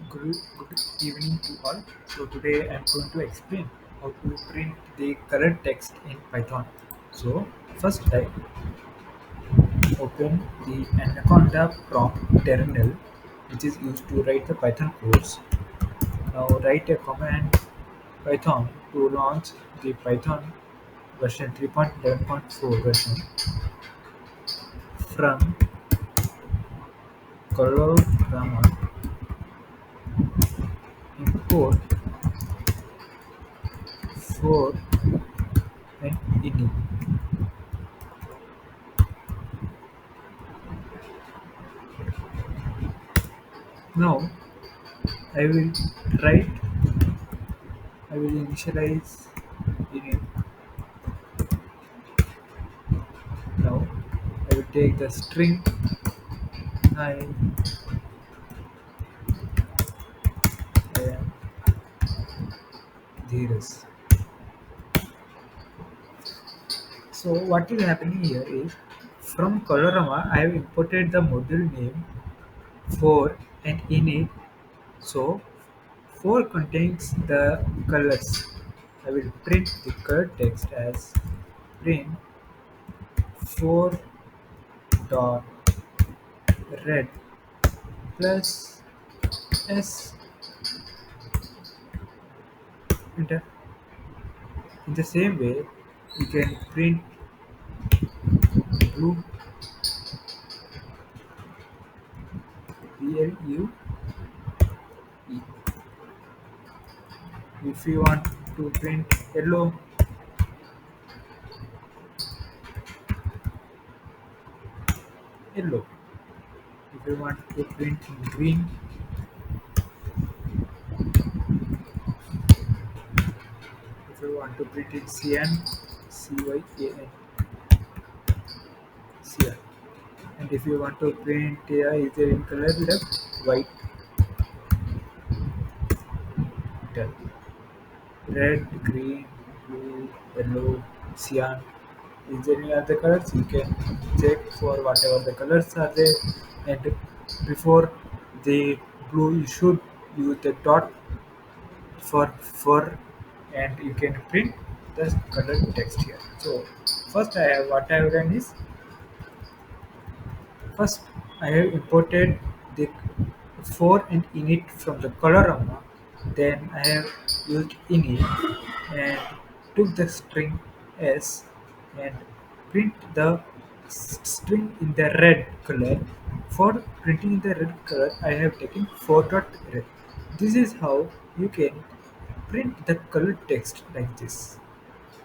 Good evening to all. So today I'm going to explain how to print the colored text in Python. So first I open the Anaconda prompt terminal, which is used to write the Python codes. Now write a command Python to launch the Python version 3.11.4 version from Colorama import for and ini. Now I will write I will initialize it. Now I will take the string I am Dheeraj. So what is happening here is from Colorama I have imported the module name for and init. So 4 contains the colors. I will print the color text as print 4 dot red plus s enter. In the same way, you can print blue blue e. If you want to print yellow. If you want to print green, if you want to print it cyan, cyan, cyan. And if you want to print either in color left, white, done. Red, green, blue, yellow, cyan. Is there any other colors? You can check for whatever the colors are there. And before the blue, you should use the dot for and you can print the colored text here. So first I have what I have done is first I have imported the for and init from the colorama. Then I have used init and took the string s and print the string in the red color. For printing in the red color, I have taken 4 dot red. This is how you can print the colored text like this.